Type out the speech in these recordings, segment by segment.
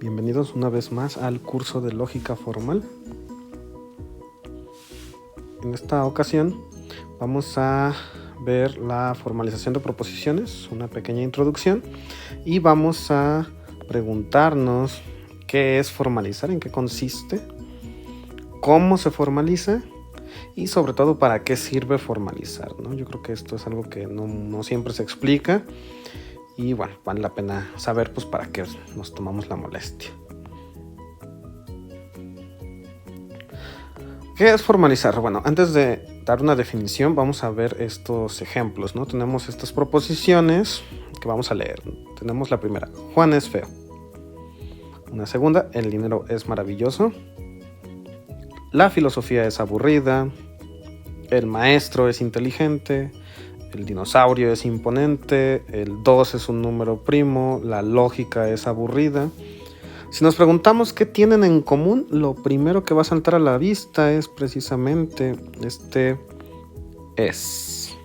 Bienvenidos una vez más al curso de lógica formal. En esta ocasión vamos a ver la formalización de proposiciones, una pequeña introducción, y vamos a preguntarnos qué es formalizar, en qué consiste, cómo se formaliza y sobre todo para qué sirve formalizar, ¿no? Yo creo que esto es algo que no siempre se explica. Y bueno, vale la pena saber pues para qué nos tomamos la molestia. ¿Qué es formalizar? Bueno, antes de dar una definición vamos a ver estos ejemplos, ¿no? Tenemos estas proposiciones que vamos a leer. Tenemos la primera, Juan es feo. Una segunda, el dinero es maravilloso. La filosofía es aburrida. El maestro es inteligente. El dinosaurio es imponente, el 2 es un número primo, la lógica es aburrida. Si nos preguntamos qué tienen en común, lo primero que va a saltar a la vista es precisamente este es.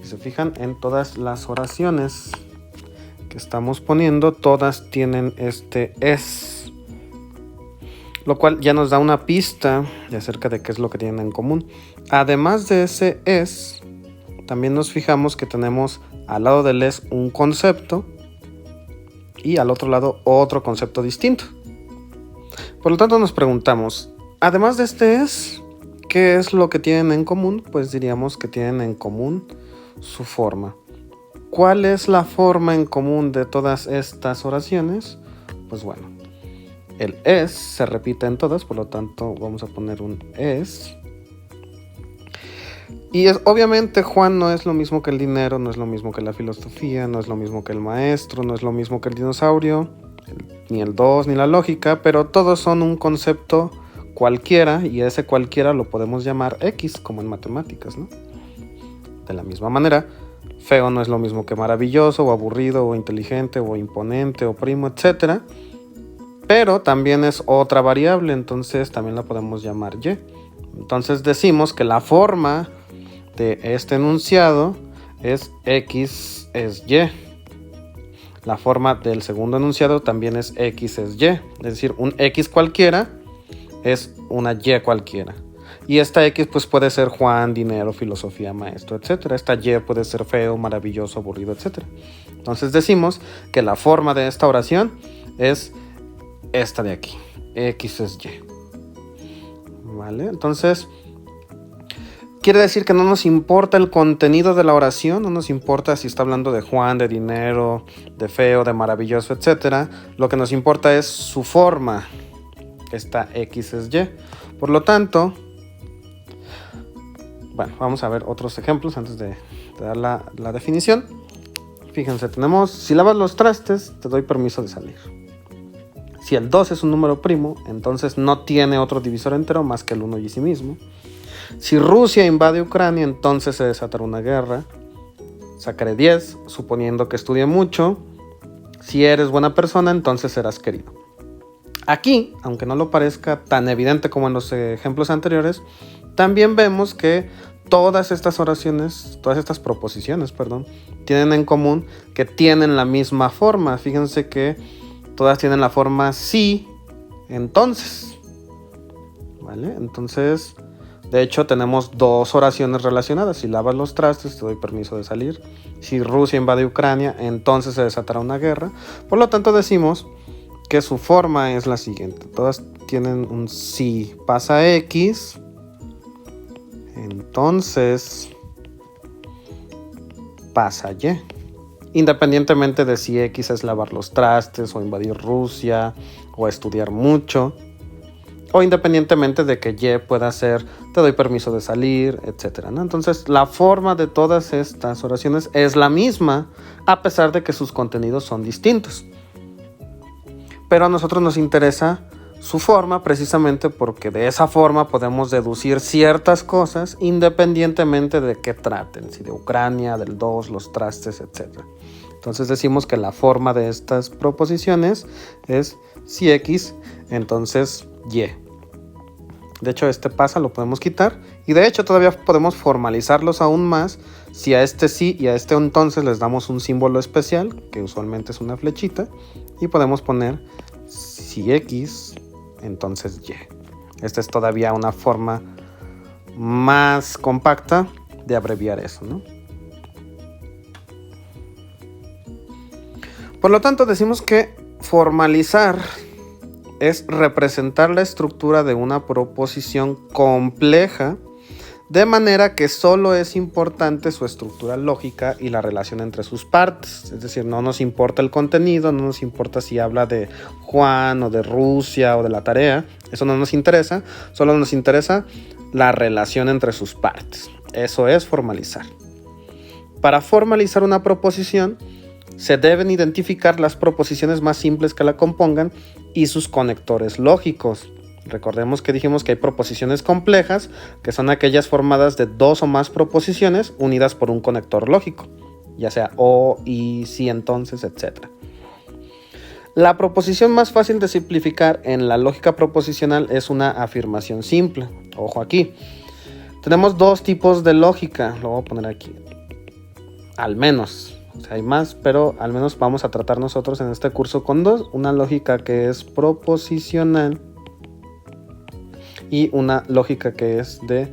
Si se fijan en todas las oraciones que estamos poniendo, todas tienen este es. Lo cual ya nos da una pista de acerca de qué es lo que tienen en común. Además de ese es, también nos fijamos que tenemos al lado del es un concepto y al otro lado otro concepto distinto. Por lo tanto nos preguntamos, además de este es, ¿qué es lo que tienen en común? Pues diríamos que tienen en común su forma. ¿Cuál es la forma en común de todas estas oraciones? Pues bueno, el es se repite en todas, por lo tanto vamos a poner un es. Y obviamente Juan no es lo mismo que el dinero, no es lo mismo que la filosofía, no es lo mismo que el maestro, no es lo mismo que el dinosaurio, ni el 2 ni la lógica, pero todos son un concepto cualquiera y ese cualquiera lo podemos llamar X, como en matemáticas, ¿no? De la misma manera, feo no es lo mismo que maravilloso o aburrido o inteligente o imponente o primo, etc. Pero también es otra variable, entonces también la podemos llamar Y. Entonces decimos que la forma de este enunciado es X es Y. La forma del segundo enunciado también es X es Y. Es decir, un X cualquiera es una Y cualquiera. Y esta X pues puede ser Juan, dinero, filosofía, maestro, etc. Esta Y puede ser feo, maravilloso, aburrido, etc. Entonces decimos que la forma de esta oración es esta de aquí. X es Y. ¿Vale? Entonces quiere decir que no nos importa el contenido de la oración, no nos importa si está hablando de Juan, de dinero, de feo, de maravilloso, etc. Lo que nos importa es su forma. Esta X es Y. Por lo tanto, bueno, vamos a ver otros ejemplos antes de dar la definición. Fíjense, tenemos, si lavas los trastes, te doy permiso de salir. Si el 2 es un número primo, entonces no tiene otro divisor entero más que el 1 y sí mismo. Si Rusia invade Ucrania, entonces se desatará una guerra. Sacaré 10, suponiendo que estudie mucho. Si eres buena persona, entonces serás querido. Aquí, aunque no lo parezca tan evidente como en los ejemplos anteriores, también vemos que todas estas oraciones, todas estas proposiciones, tienen en común que tienen la misma forma. Fíjense que todas tienen la forma sí, entonces. ¿Vale? Entonces, de hecho, tenemos dos oraciones relacionadas. Si lavas los trastes, te doy permiso de salir. Si Rusia invade Ucrania, entonces se desatará una guerra. Por lo tanto, decimos que su forma es la siguiente. Todas tienen un si pasa X, entonces pasa Y. Independientemente de si X es lavar los trastes o invadir Rusia o estudiar mucho, o independientemente de que Y pueda ser te doy permiso de salir, etc., ¿no? Entonces la forma de todas estas oraciones es la misma, a pesar de que sus contenidos son distintos. Pero a nosotros nos interesa su forma precisamente porque de esa forma podemos deducir ciertas cosas independientemente de qué traten, si de Ucrania, del 2, los trastes, etc. Entonces decimos que la forma de estas proposiciones es si X, entonces Y. De hecho, este pasa, lo podemos quitar. Y de hecho, todavía podemos formalizarlos aún más. Si a este sí y a este entonces les damos un símbolo especial, que usualmente es una flechita. y podemos poner si X, entonces Y. Esta es todavía una forma más compacta de abreviar eso, ¿no? Por lo tanto, decimos que formalizar es representar la estructura de una proposición compleja de manera que solo es importante su estructura lógica y la relación entre sus partes. Es decir, no nos importa el contenido, no nos importa si habla de Juan o de Rusia o de la tarea. Eso no nos interesa, solo nos interesa la relación entre sus partes. Eso es formalizar. Para formalizar una proposición, se deben identificar las proposiciones más simples que la compongan y sus conectores lógicos. Recordemos que dijimos que hay proposiciones complejas, que son aquellas formadas de dos o más proposiciones unidas por un conector lógico, ya sea o, y, si, entonces, etc. La proposición más fácil de simplificar en la lógica proposicional es una afirmación simple. Ojo aquí. Tenemos dos tipos de lógica, lo voy a poner aquí. Al menos. O sea, hay más, pero al menos vamos a tratar nosotros en este curso con dos. Una lógica que es proposicional y una lógica que es de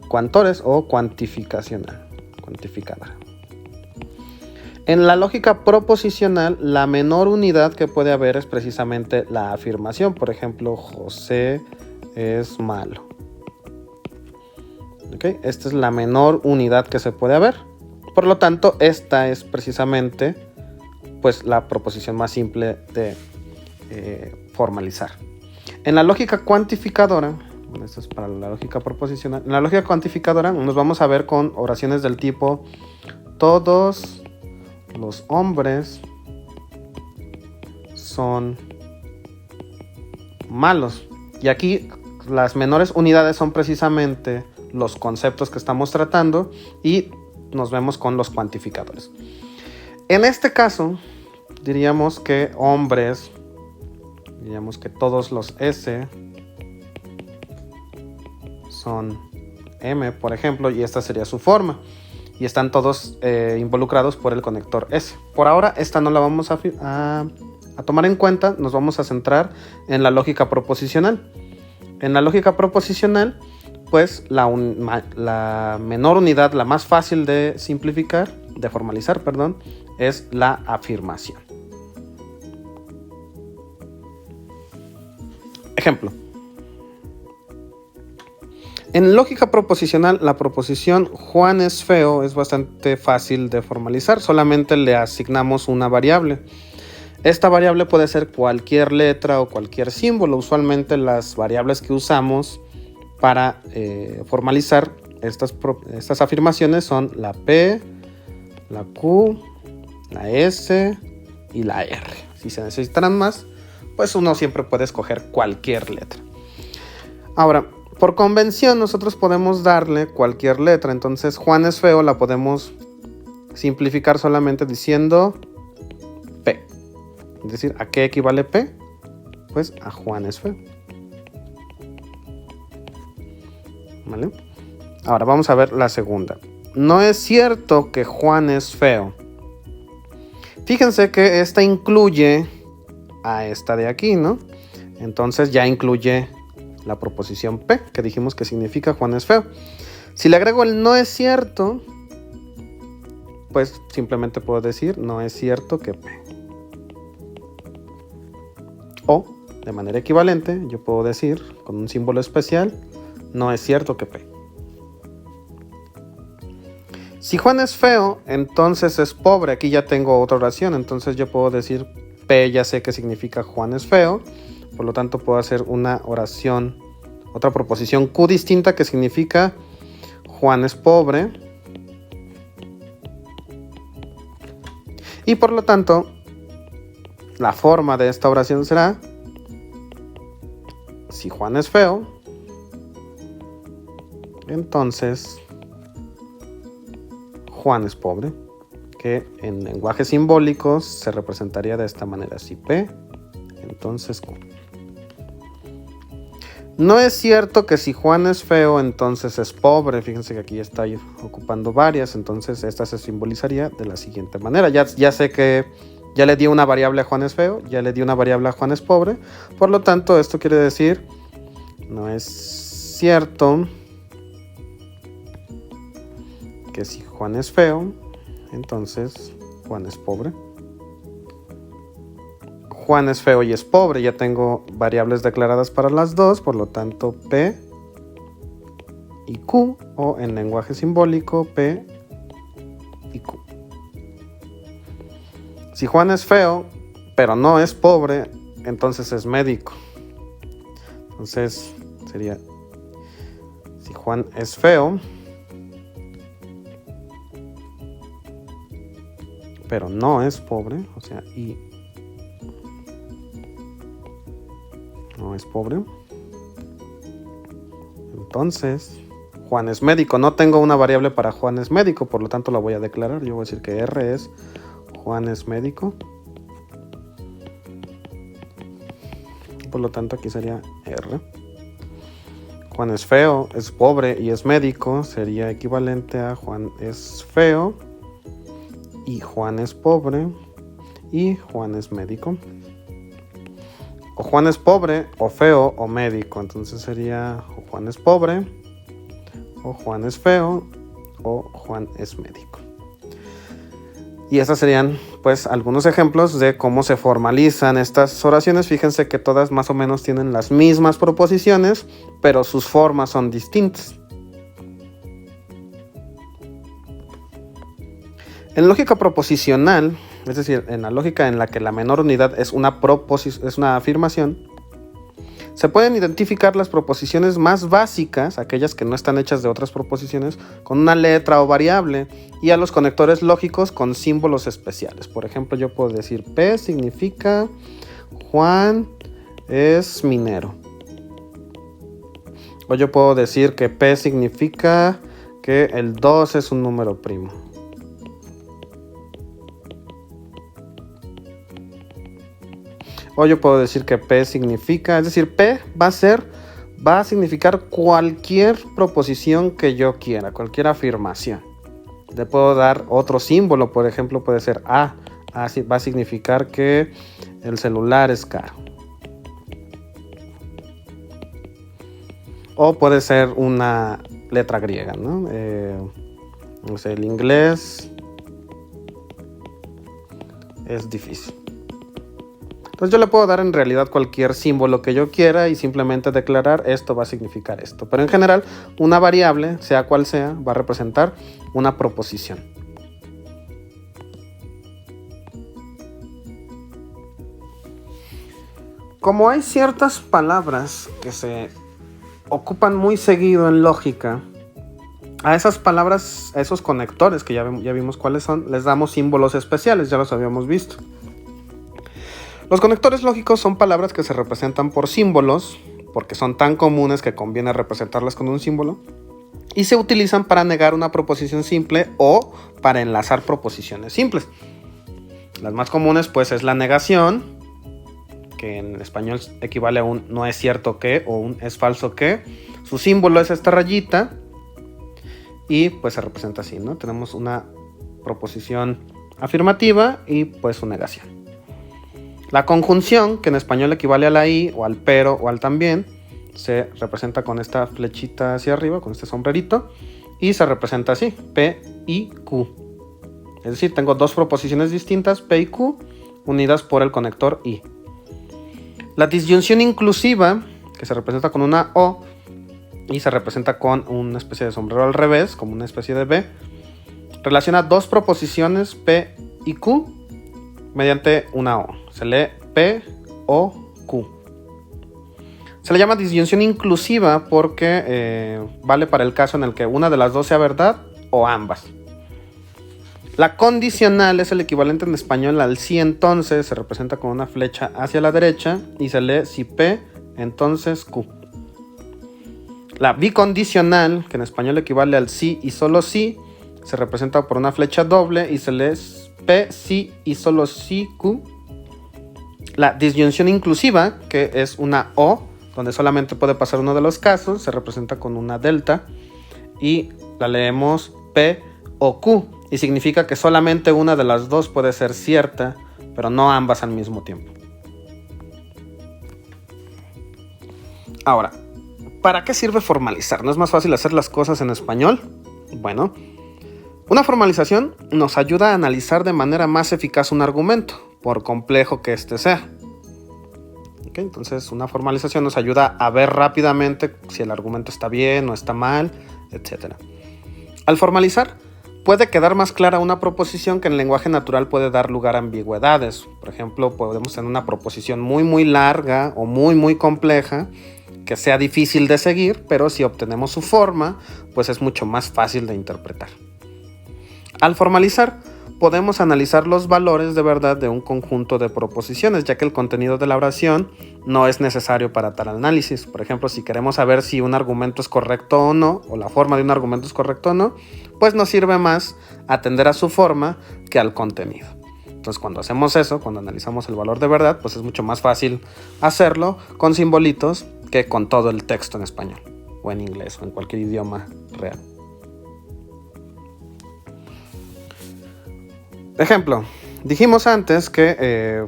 cuantores o cuantificacional, cuantificada. En la lógica proposicional, la menor unidad que puede haber es precisamente la afirmación. Por ejemplo, José es malo. ¿Okay? Esta es la menor unidad que se puede haber. Por lo tanto, esta es precisamente pues, la proposición más simple de formalizar. En la lógica cuantificadora, bueno, esto es para la lógica proposicional, en la lógica cuantificadora nos vamos a ver con oraciones del tipo todos los hombres son malos. Y aquí las menores unidades son precisamente los conceptos que estamos tratando y nos vemos con los cuantificadores. En este caso, diríamos que hombres, diríamos que todos los S son M, por ejemplo, y esta sería su forma. Y están todos involucrados por el conector S. Por ahora, esta no la vamos a tomar en cuenta, nos vamos a centrar en la lógica proposicional. En la lógica proposicional, pues la menor unidad, la más fácil de simplificar, de formalizar, perdón, es la afirmación. Ejemplo. En lógica proposicional, la proposición Juan es feo es bastante fácil de formalizar. Solamente le asignamos una variable. Esta variable puede ser cualquier letra o cualquier símbolo. Usualmente las variables que usamos para formalizar estas afirmaciones son la P, la Q, la S y la R. Si se necesitarán más, pues uno siempre puede escoger cualquier letra. Ahora, por convención nosotros podemos darle cualquier letra. Entonces Juan es feo la podemos simplificar solamente diciendo P. Es decir, ¿a qué equivale P? Pues a Juan es feo. ¿Vale? Ahora vamos a ver la segunda. No es cierto que Juan es feo. Fíjense que esta incluye a esta de aquí, ¿no? Entonces ya incluye la proposición P, que dijimos que significa Juan es feo. Si le agrego el no es cierto, pues simplemente puedo decir no es cierto que P. O, de manera equivalente, yo puedo decir con un símbolo especial no es cierto que P. Si Juan es feo, entonces es pobre. Aquí ya tengo otra oración, entonces yo puedo decir P, ya sé que significa Juan es feo. Por lo tanto, puedo hacer una oración, otra proposición Q distinta que significa Juan es pobre. Y por lo tanto, la forma de esta oración será: si Juan es feo, entonces Juan es pobre, que en lenguajes simbólicos se representaría de esta manera: si P, entonces Q. No es cierto que si Juan es feo, entonces es pobre. Fíjense que aquí está ocupando varias, entonces esta se simbolizaría de la siguiente manera. Ya sé que Ya le di una variable a Juan es feo, ya le di una variable a Juan es pobre. Por lo tanto, esto quiere decir, no es cierto que si Juan es feo, entonces Juan es pobre. Juan es feo y es pobre, ya tengo variables declaradas para las dos, por lo tanto P y Q, o en lenguaje simbólico P y Q. Si Juan es feo, pero no es pobre, entonces es médico. Entonces sería, si Juan es feo, pero no es pobre, o sea, y no es pobre, entonces Juan es médico. No tengo una variable para Juan es médico, por lo tanto la voy a declarar. Yo voy a decir que R es Juan es médico. Por lo tanto aquí sería R. Juan es feo, es pobre y es médico. Sería equivalente a Juan es feo y Juan es pobre y Juan es médico. O Juan es pobre, o feo, o médico. Entonces sería o Juan es pobre, o Juan es feo, o Juan es médico. Y estos serían pues algunos ejemplos de cómo se formalizan estas oraciones. Fíjense que todas más o menos tienen las mismas proposiciones, pero sus formas son distintas. En lógica proposicional, es decir, en la lógica en la que la menor unidad es una afirmación, se pueden identificar las proposiciones más básicas, aquellas que no están hechas de otras proposiciones, con una letra o variable, y a los conectores lógicos con símbolos especiales. Por ejemplo, yo puedo decir P significa Juan es minero. O yo puedo decir que P significa que el 2 es un número primo. O yo puedo decir que P significa, es decir, P va a significar cualquier proposición que yo quiera, cualquier afirmación. Le puedo dar otro símbolo, por ejemplo, puede ser A. A va a significar que el celular es caro. O puede ser una letra griega, ¿no? No sé, el inglés es difícil. Entonces yo le puedo dar en realidad cualquier símbolo que yo quiera y simplemente declarar esto va a significar esto. Pero en general, una variable, sea cual sea, va a representar una proposición. Como hay ciertas palabras que se ocupan muy seguido en lógica, a esas palabras, a esos conectores que ya vimos cuáles son, les damos símbolos especiales, ya los habíamos visto. Los conectores lógicos son palabras que se representan por símbolos, porque son tan comunes que conviene representarlas con un símbolo, y se utilizan para negar una proposición simple o para enlazar proposiciones simples. Las más comunes pues es la negación, que en español equivale a un no es cierto que o un es falso que. Su símbolo es esta rayita y pues se representa así, ¿no? Tenemos una proposición afirmativa y pues su negación. La conjunción, que en español equivale a la i o al pero o al también, se representa con esta flechita hacia arriba, con este sombrerito, y se representa así, P y Q. Es decir, tengo dos proposiciones distintas, P y Q, unidas por el conector I. La disyunción inclusiva, que se representa con una O, y se representa con una especie de sombrero al revés, como una especie de B, relaciona dos proposiciones P y Q mediante una O. Se lee P, O, Q. Se le llama disyunción inclusiva porque vale para el caso en el que una de las dos sea verdad o ambas. La condicional es el equivalente en español al si entonces, se representa con una flecha hacia la derecha y se lee si P, entonces Q. La bicondicional, que en español equivale al sí y solo sí, se representa por una flecha doble y se lee P, sí y solo sí Q. La disyunción inclusiva, que es una O, donde solamente puede pasar uno de los casos, se representa con una delta y la leemos P o Q y significa que solamente una de las dos puede ser cierta pero no ambas al mismo tiempo. Ahora, ¿para qué sirve formalizar? ¿No es más fácil hacer las cosas en español? Bueno, una formalización nos ayuda a analizar de manera más eficaz un argumento, por complejo que éste sea. ¿Okay? Entonces, una formalización nos ayuda a ver rápidamente si el argumento está bien o está mal, etc. Al formalizar, puede quedar más clara una proposición que en lenguaje natural puede dar lugar a ambigüedades. Por ejemplo, podemos tener una proposición muy larga o muy compleja que sea difícil de seguir, pero si obtenemos su forma, pues es mucho más fácil de interpretar. Al formalizar, podemos analizar los valores de verdad de un conjunto de proposiciones, ya que el contenido de la oración no es necesario para tal análisis. Por ejemplo, si queremos saber si un argumento es correcto o no, o la forma de un argumento es correcto o no, pues nos sirve más atender a su forma que al contenido. Entonces, cuando hacemos eso, cuando analizamos el valor de verdad, pues es mucho más fácil hacerlo con simbolitos que con todo el texto en español, o en inglés, o en cualquier idioma real. Ejemplo, dijimos antes que,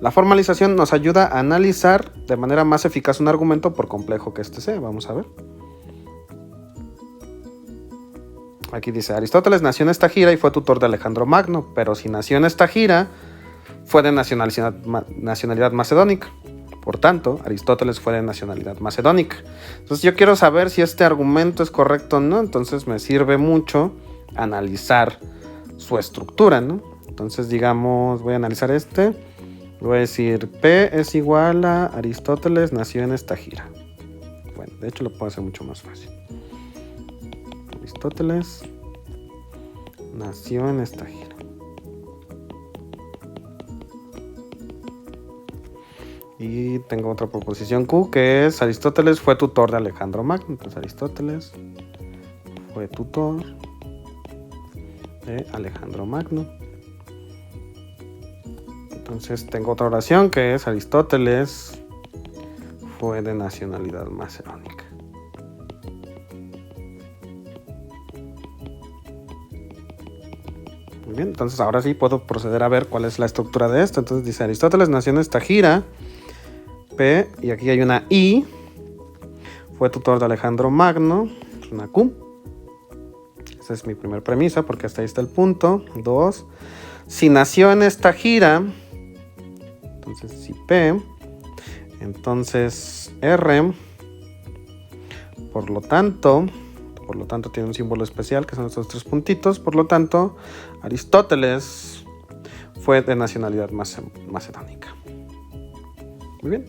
la formalización nos ayuda a analizar de manera más eficaz un argumento por complejo que éste sea. Vamos a ver. Aquí dice, Aristóteles nació en Estagira y fue tutor de Alejandro Magno, pero si nació en Estagira, fue de nacionalidad macedónica. Por tanto, Aristóteles fue de nacionalidad macedónica. Entonces yo quiero saber si este argumento es correcto o no, entonces me sirve mucho analizar su estructura, ¿no? Entonces digamos, voy a analizar este, voy a decir P es igual a Aristóteles nació en Estagira. Bueno, de hecho lo puedo hacer mucho más fácil. Aristóteles nació en Estagira. Y tengo otra proposición Q, que es Aristóteles fue tutor de Alejandro Magno. Entonces Aristóteles fue tutor de Alejandro Magno. Entonces tengo otra oración que es Aristóteles fue de nacionalidad macedónica. Muy bien, entonces ahora sí puedo proceder a ver cuál es la estructura de esto. Entonces dice Aristóteles nació en Estagira. P, y aquí hay una I, fue tutor de Alejandro Magno, es una Q. Esa es mi primera premisa porque hasta ahí está el punto. 2, si nació en Estagira, entonces si P, entonces R, por lo tanto tiene un símbolo especial que son estos 3 puntitos, por lo tanto Aristóteles fue de nacionalidad macedónica. Muy bien.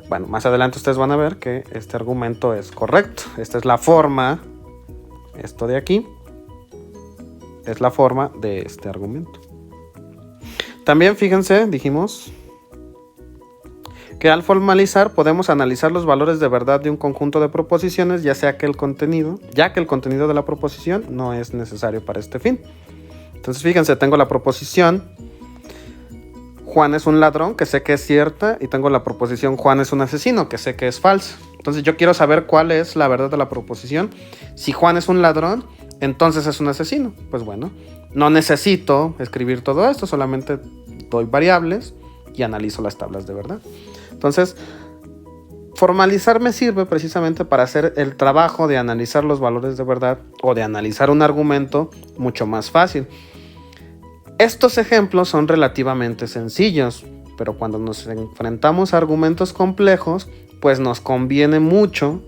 Bueno, más adelante ustedes van a ver que este argumento es correcto. Esta es la forma, esto de aquí, es la forma de este argumento. También fíjense, dijimos que al formalizar podemos analizar los valores de verdad de un conjunto de proposiciones, ya que el contenido de la proposición no es necesario para este fin. Entonces fíjense, tengo la proposición Juan es un ladrón, que sé que es cierta, y tengo la proposición Juan es un asesino, que sé que es falsa. Entonces yo quiero saber cuál es la verdad de la proposición. Si Juan es un ladrón, entonces es un asesino. Pues bueno, no necesito escribir todo esto, solamente doy variables y analizo las tablas de verdad. Entonces, formalizar me sirve precisamente para hacer el trabajo de analizar los valores de verdad o de analizar un argumento mucho más fácil. Estos ejemplos son relativamente sencillos, pero cuando nos enfrentamos a argumentos complejos, pues nos conviene mucho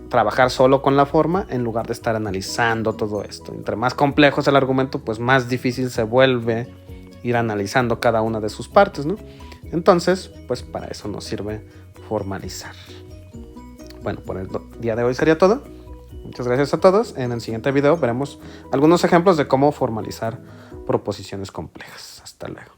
trabajar solo con la forma en lugar de estar analizando todo esto. Entre más complejo es el argumento, pues más difícil se vuelve ir analizando cada una de sus partes, ¿no? Entonces, pues para eso nos sirve formalizar. Bueno, por el día de hoy sería todo. Muchas gracias a todos. En el siguiente video veremos algunos ejemplos de cómo formalizar proposiciones complejas. Hasta luego.